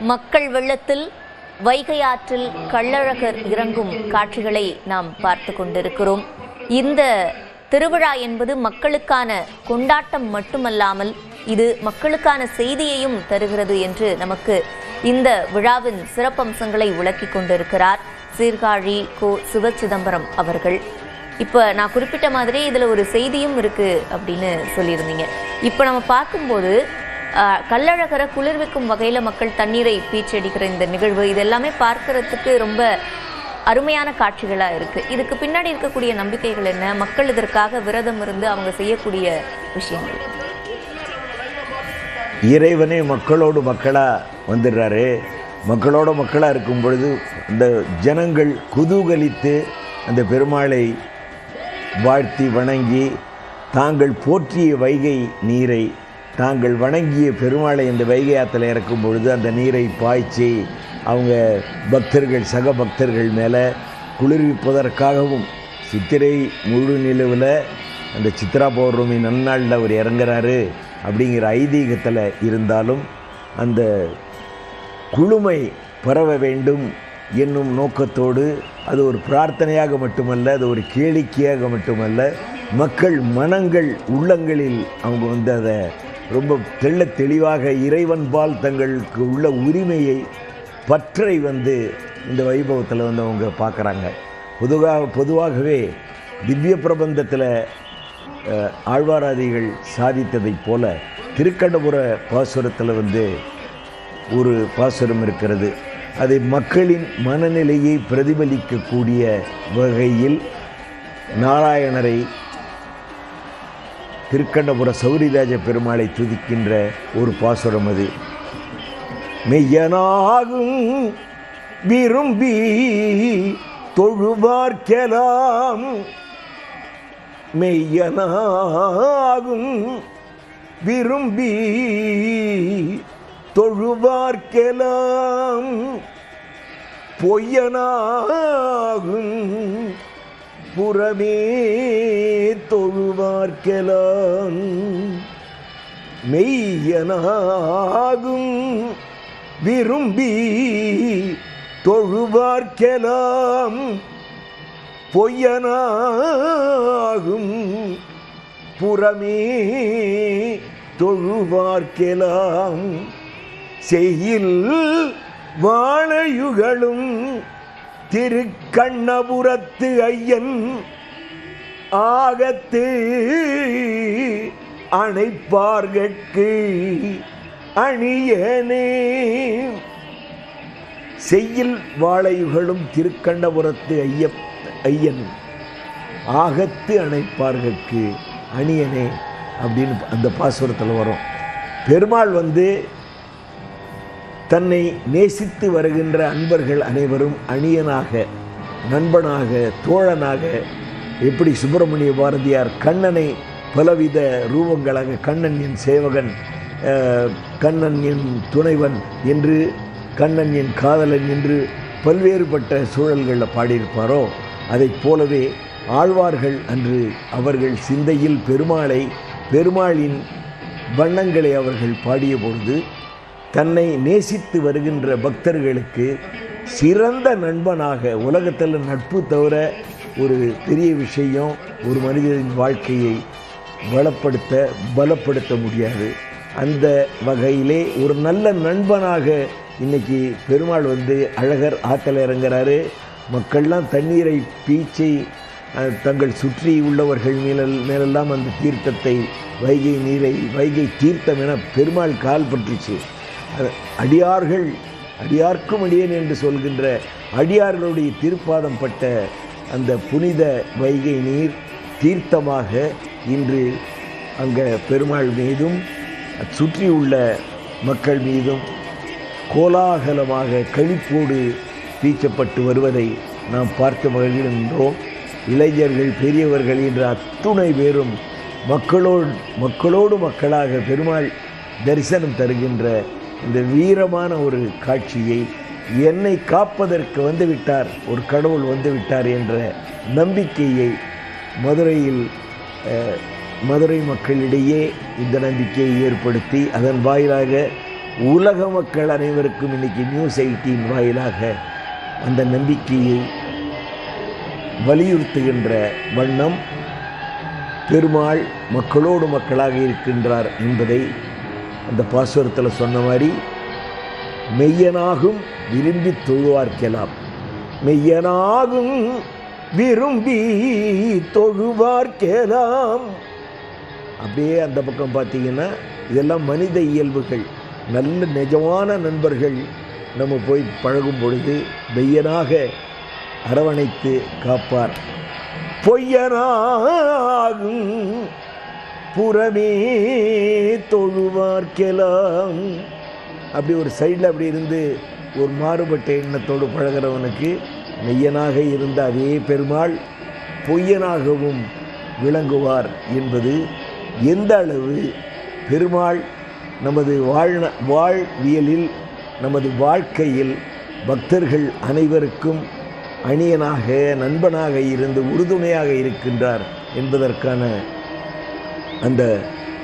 மக்கள் வெள்ளத்தில் வைகை ஆற்றில் கள்ளழகர் இறங்கும் காட்சிகளை நாம் பார்த்து கொண்டிருக்கிறோம். இந்த திருவிழா என்பது மக்களுக்கான கொண்டாட்டம் மட்டுமல்லாமல் இது மக்களுக்கான செய்தியையும் தருகிறது என்று நமக்கு இந்த விழாவின் சிறப்பம்சங்களை விளக்கி கொண்டிருக்கிறார் சீர்காழி கோ. சிவச்சிதம்பரம் அவர்கள். இப்போ நான் குறிப்பிட்ட மாதிரி இதில் ஒரு செய்தியும் இருக்குது அப்படின்னு சொல்லியிருந்தீங்க. இப்போ நம்ம பார்க்கும்போது கள்ளழகரை குளிர்விக்கும் வகையில் மக்கள் தண்ணீரை பீச்சடிக்கிற இந்த நிகழ்வு இது எல்லாமே பார்க்கறதுக்கு ரொம்ப அருமையான காட்சிகளாக இருக்குது. இதுக்கு பின்னாடி இருக்கக்கூடிய நம்பிக்கைகள் என்ன? மக்கள் இதற்காக விரதம் இருந்து அவங்க செய்யக்கூடிய விஷயங்கள். இறைவனே மக்களோடு மக்களாக வந்துடுறாரு. மக்களோட மக்களாக இருக்கும் பொழுது இந்த ஜனங்கள் குதூகலித்து அந்த பெருமாளை வாழ்த்தி வணங்கி தாங்கள் போற்றிய வைகை நீரை தாங்கள் வணங்கிய பெருமாளை இந்த வைகை ஆற்றில் இறக்கும் பொழுது அந்த நீரை பாய்ச்சி அவங்க பக்தர்கள் சக பக்தர்கள் மேலே குளிர்விப்பதற்காகவும் சித்திரை முழு நிலவில் அந்த சித்ரா பௌர்ணமி நன்னாளில் அவர் இறங்குறாரு அப்படிங்கிற ஐதீகத்தில் இருந்தாலும் அந்த குளுமை பரவ வேண்டும் என்னும் நோக்கத்தோடு அது ஒரு பிரார்த்தனையாக மட்டுமல்ல, அது ஒரு கேளிக்கையாக மட்டுமல்ல, மக்கள் மனங்கள் உள்ளங்களில் அவங்க அதை ரொம்ப தெளிவாக இறைவன்பால் தங்களுக்கு உள்ள உரிமையை பற்றை இந்த வைபவத்தில் அவங்க பார்க்குறாங்க. பொதுவாகவே திவ்ய பிரபந்தத்தில் ஆழ்வாராதிகள் சாதித்ததைப் போல திருக்கண்டபுர பாசுரத்தில் ஒரு பாசுரம் இருக்கிறது. அதை மக்களின் மனநிலையை பிரதிபலிக்கக்கூடிய வகையில் நாராயணரை திருக்கண்டபுர சௌரிராஜ பெருமாளை துதிக்கின்ற ஒரு பாசுரம் அது. மெய்யனாகும் விரும்பி தொழுவார்க்கெலாம் மெய்யனாகும் விரும்பி தொழுவார்க்கெலாம் பொய்யனாகும் புறமே தொழுவார்க்கெலாம் மெய்யனாகும் விரும்பி தொழுவார்க்கெலாம் பொய்யனாகும் புறமே தொழுவார்க்கெலாம் செய்யில் வாழையுகளும் திருக்கண்ணபுரத்து ஐயன் ஆகத்து அணைப்பார்கட்கு அணியனே. செய்யில் வாழையுகளும் திருக்கண்ணபுரத்து ஐயன் ஆகத்து அணைப்பார்கட்கு அணியனே அப்படின்னு அந்த பாசுரத்தில் வரும். பெருமாள் தன்னை நேசித்து வருகின்ற அன்பர்கள் அனைவரும் அணியனாக, நண்பனாக, தோழனாக, எப்படி சுப்பிரமணிய பாரதியார் கண்ணனை பலவித ரூபங்களாக கண்ணன் என் சேவகன், கண்ணன் என் துணைவன் என்று, கண்ணன் என் காதலன் என்று பல்வேறுபட்ட சூழல்களில் பாடியிருப்பாரோ அதைப் போலவே ஆழ்வார்கள் அன்று அவர்கள் சிந்தையில் பெருமாளின் வண்ணங்களை அவர்கள் பாடிய பொழுது தன்னை நேசித்து வருகின்ற பக்தர்களுக்கு சிறந்த நண்பனாக, உலகத்தில் நட்பு தவிர ஒரு பெரிய விஷயம் ஒரு மனிதனின் வாழ்க்கையை பலப்படுத்த முடியாது. அந்த வகையிலே ஒரு நல்ல நண்பனாக இன்னைக்கு பெருமாள் அழகர் ஆற்றல் இறங்குறாரு. மக்கள்லாம் தண்ணீரை பீச்சை தங்கள் சுற்றி உள்ளவர்கள் மேலெல்லாம் அந்த தீர்த்தத்தை வைகை நீரை வைகை தீர்த்தம் என பெருமாள் கால் பற்றிச்சு. அடியார்க்கும் அடியேன் என்று சொல்கின்ற அடியார்களுடைய திருப்பாதம் பட்ட அந்த புனித வைகை நீர் தீர்த்தமாக இன்று அங்கே பெருமாள் மீதும் சுற்றி உள்ள மக்கள் மீதும் கோலாகலமாக களிப்போடு பீச்சப்பட்டு வருவதை நாம் பார்த்து மகிழ்கின்றோம். இளைஞர்கள், பெரியவர்கள் என்ற அத்துணை பேரும் மக்களோடு மக்களாக பெருமாள் தரிசனம் தருகின்ற இந்த வீரமான ஒரு காட்சியை என்னை காப்பதற்கு வந்துவிட்டார், ஒரு கடவுள் வந்துவிட்டார் என்ற நம்பிக்கையை மதுரை மக்களிடையே இந்த நம்பிக்கையை ஏற்படுத்தி அதன் வாயிலாக உலக மக்கள் அனைவருக்கும் இன்னைக்கு நியூஸ் 18 வாயிலாக அந்த நம்பிக்கையை வலியுறுத்துகின்ற வண்ணம் பெருமாள் மக்களோடு மக்களாக இருக்கின்றார் என்பதை அந்த பாசுரத்தில் சொன்ன மாதிரி மெய்யனாகும் விரும்பி தொழுவார்க்கெல்லாம், மெய்யனாகும் விரும்பி தொழுவார்க்கெல்லாம். அப்படியே அந்த பக்கம் பார்த்தீங்கன்னா இதெல்லாம் மனித இயல்புகள். நல்ல நிஜமான நண்பர்கள் நம்ம போய் பழகும் பொழுது மெய்யனாக அரவணைத்து காப்பார். பொய்யனாகும் புறமே தொழுவார்க்கெல்லாம். அப்படி ஒரு சைடில் அப்படி இருந்து ஒரு மாறுபட்ட எண்ணத்தோடு பழகிறவனுக்கு மெய்யனாக இருந்த அதே பெருமாள் பொய்யனாகவும் விளங்குவார் என்பது எந்த அளவு பெருமாள் நமது வாழ்வியலில் நமது வாழ்க்கையில் பக்தர்கள் அனைவருக்கும் அணியனாக நண்பனாக இருந்து உறுதுணையாக இருக்கின்றார் என்பதற்கான அந்த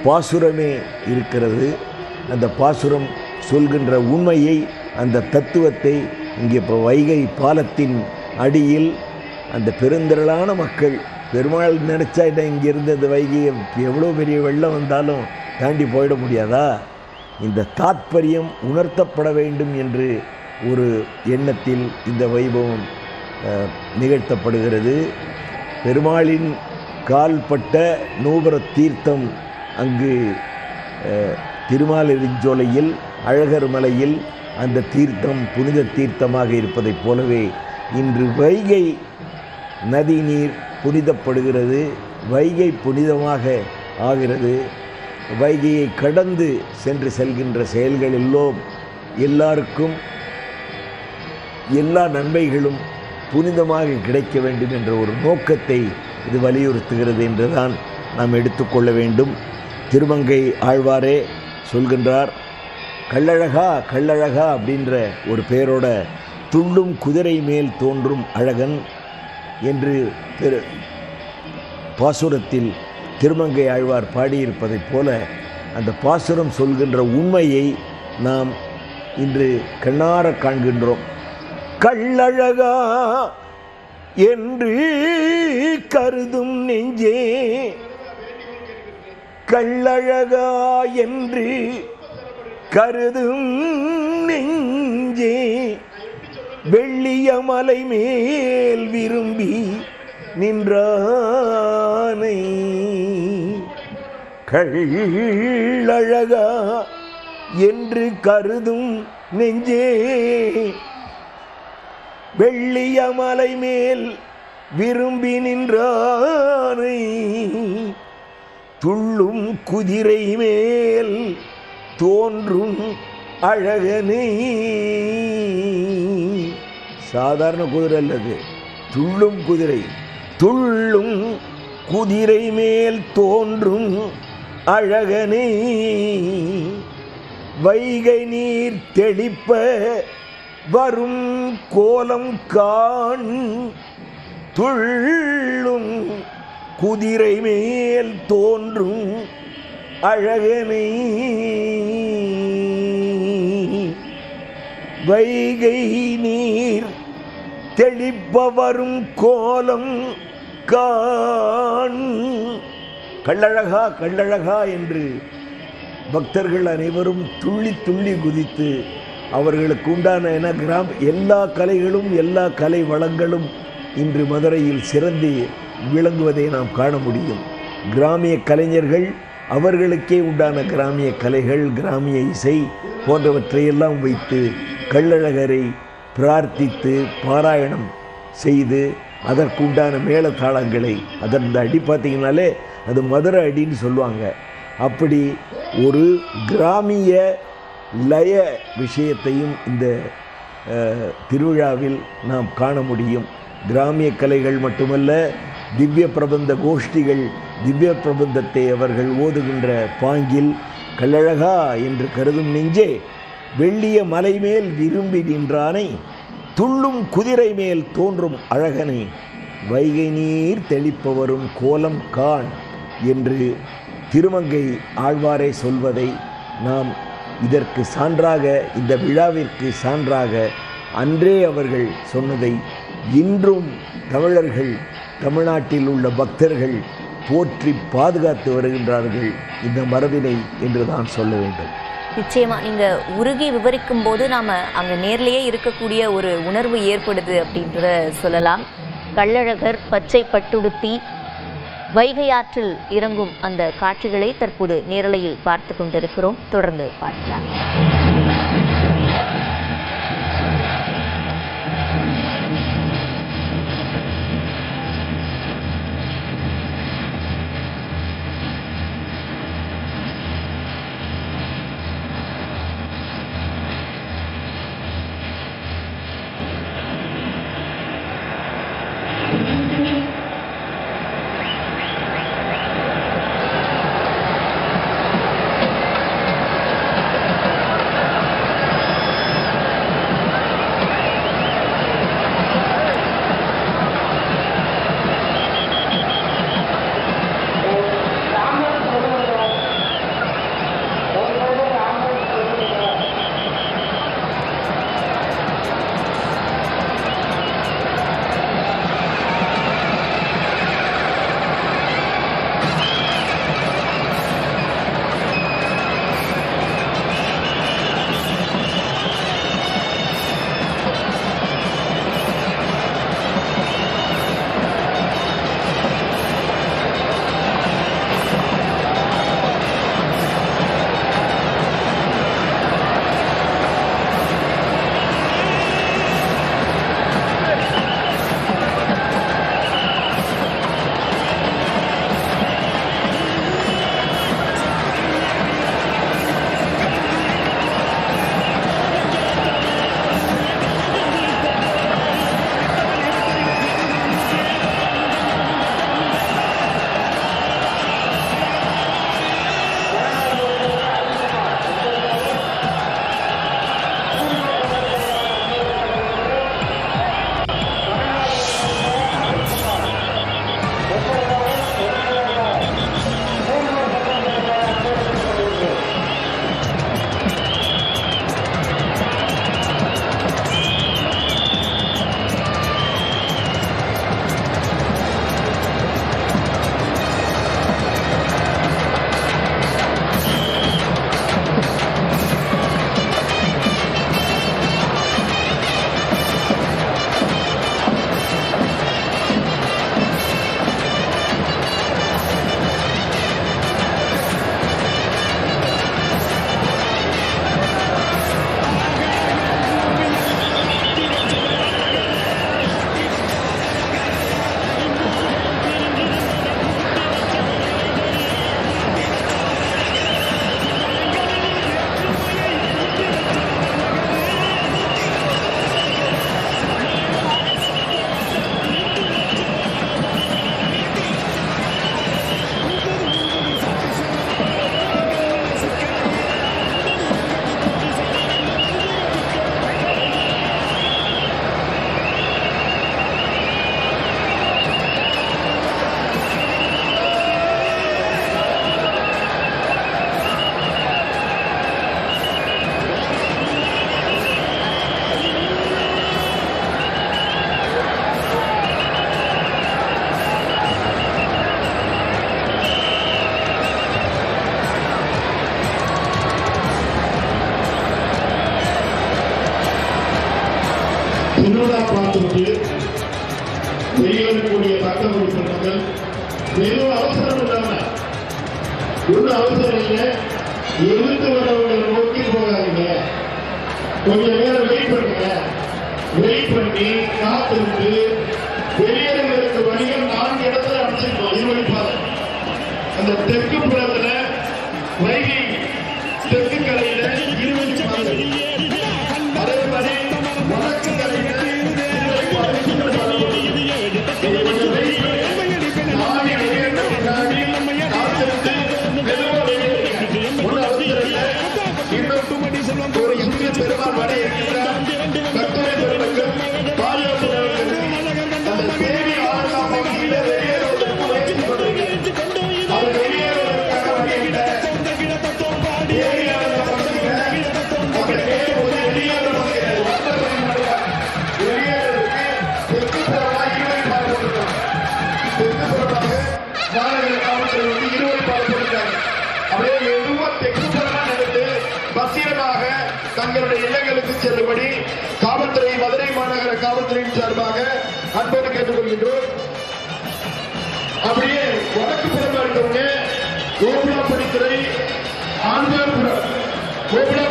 பாசுரமே இருக்கிறது. அந்த பாசுரம் சொல்கின்ற உண்மையை, அந்த தத்துவத்தை இங்கே இப்போ வைகை பாலத்தின் அடியில் அந்த பெருந்திரளான மக்கள் பெருமாள் நினச்சா இங்கேருந்து அந்த வைகையை எவ்வளோ பெரிய வெள்ளம் வந்தாலும் தாண்டி போயிட முடியாதா? இந்த தாத்பரியம் உணர்த்தப்பட வேண்டும் என்று ஒரு எண்ணத்தில் இந்த வைபவம் நிகழ்த்தப்படுகிறது. பெருமாளின் கால்பட்ட நூபுர தீர்த்தம் அங்கு திருமாலிருஞ்சோலையில் அழகர் மலையில் அந்த தீர்த்தம் புனித தீர்த்தமாக இருப்பதைப் போலவே இன்று வைகை நதி நீர் புனிதப்படுகிறது. வைகை புனிதமாக ஆகிறது. வைகையை கடந்து சென்று செல்கின்ற செயல்கள் எல்லாருக்கும் எல்லா நன்மைகளும் புனிதமாக கிடைக்க வேண்டும் என்ற ஒரு நோக்கத்தை இது வலியுறுத்துகிறது என்றுதான் நாம் எடுத்துக்கொள்ள வேண்டும். திருமங்கை ஆழ்வாரே சொல்கின்றார், கள்ளழகா கள்ளழகா அப்படின்ற ஒரு பெயரோட துள்ளும் குதிரை மேல் தோன்றும் அழகன் என்று பாசுரத்தில் திருமங்கை ஆழ்வார் பாடியிருப்பதைப் போல அந்த பாசுரம் சொல்கின்ற உண்மையை நாம் இன்று கண்ணார காண்கின்றோம். கள்ளழகா என்று கருதும் நெஞ்சே, கள்ளழகா என்று கருதும் நெஞ்சே, வெள்ளிய மலை மேல் விரும்பி நின்றானை. கள்ளழகா என்று கருதும் நெஞ்சே, வெள்ளிய மலை மேல் விரும்பி நின்றானை, துள்ளும் குதிரை மேல் தோன்றும் அழகனை. சாதாரண குதிரை அல்லது, துள்ளும் குதிரை. துள்ளும் குதிரை மேல் தோன்றும் அழகனை, வைகை நீர் தெளிப்ப வரும் கோலம் காண், துள்ளும் குதிரை மேல் தோன்றும் அழகனை. வைகை நீர் தெளிப்ப வரும் கோலம் காண். கள்ளழகா கள்ளழகா என்று பக்தர்கள் அனைவரும் துள்ளி துள்ளி குதித்து அவர்களுக்கு உண்டான எல்லா கலைகளும் எல்லா கலை வளங்களும் இன்று மதுரையில் சிறந்து விளங்குவதை நாம் காண முடியும். கிராமிய கலைஞர்கள் அவர்களுக்கே உண்டான கிராமிய கலைகள், கிராமிய இசை போன்றவற்றையெல்லாம் வைத்து கள்ளழகரை பிரார்த்தித்து பாராயணம் செய்து அதற்குண்டான மேளதாளங்களை, அதன் அடி பார்த்திங்கனாலே அது மதுரை அடின்னு சொல்லுவாங்க. அப்படி ஒரு கிராமிய லய விஷயத்தையும் இந்த திருவிழாவில் நாம் காண முடியும். கிராமிய கலைகள் மட்டுமல்ல, திவ்ய பிரபந்த கோஷ்டிகள் திவ்ய பிரபந்தத்தை அவர்கள் ஓதுகின்ற பாங்கில் கள்ளழகா என்று கருதும் நெஞ்சே, வெள்ளிய மலை மேல் விரும்பி நின்றானை, துள்ளும் குதிரை மேல் தோன்றும் அழகனை, வைகை நீர் தெளிப்பவரும் கோலம் காண் என்று திருமங்கை ஆழ்வாரை சொல்வதை நாம் இதற்கு சான்றாக, இந்த விழாவிற்கு சான்றாக அன்றே அவர்கள் சொன்னதை இன்றும் தமிழர்கள், தமிழ்நாட்டில் உள்ள பக்தர்கள் போற்றி பாதுகாத்து வருகின்றார்கள் இந்த மரபினை என்று தான் சொல்ல வேண்டும். நிச்சயமா நீங்க உருகி விவரிக்கும் போது நாம அங்க நேர்லயே இருக்கக்கூடிய ஒரு உணர்வு ஏற்படுது அப்படின்றத சொல்லலாம். கள்ளழகர் பச்சை பட்டுடுத்தி வைகை ஆற்றில் இறங்கும் அந்த காட்சிகளை தற்போது நேரலையில் பார்த்து கொண்டிருக்கிறோம். தொடர்ந்து பார்க்கலாம். திருவிழா பார்த்துட்டு வெளியேறக்கூடிய தக்க உறுப்பினர்கள் எதுவும் அவசரம் இல்லாம ஒன்றும் அவசரம் இல்லை, எதிர்த்து வரவங்களை நோக்கி போகாதீங்க, கொஞ்சம் நேரம் வெயிட் பண்ணுங்க. வெயிட் பண்ணி காத்திருந்து வெளியேறுவதற்கு வழிகள் 4 இடத்துல அமைச்சிருக்கோம். இருவழிப்பாதை அந்த தெற்கு புறத்துல வைகை தெற்கு கரையில இருவழிப்பாதை, அதே மாதிரி வடக்கு கரையில பெருமாள் வடை கட்டுரை பெருமக்கள் பாதுகாப்பு அந்த தேவி ஆறாம் வகையில வெளியேறுவதற்கு முயற்சி கொண்டிருக்கிறது. அவர் வெளியேறுவதற்காக தங்களுடைய இல்லங்களுக்கு செல்லும்படி காவல்துறை மதுரை மாநகர காவல்துறையின் சார்பாக அன்போடு கேட்டுக்கொள்கின்றோம். அப்படியே வடக்கு புறமா இருக்கவங்க கோகுலாப்படித்துறை ஆண்கள் கோகுலா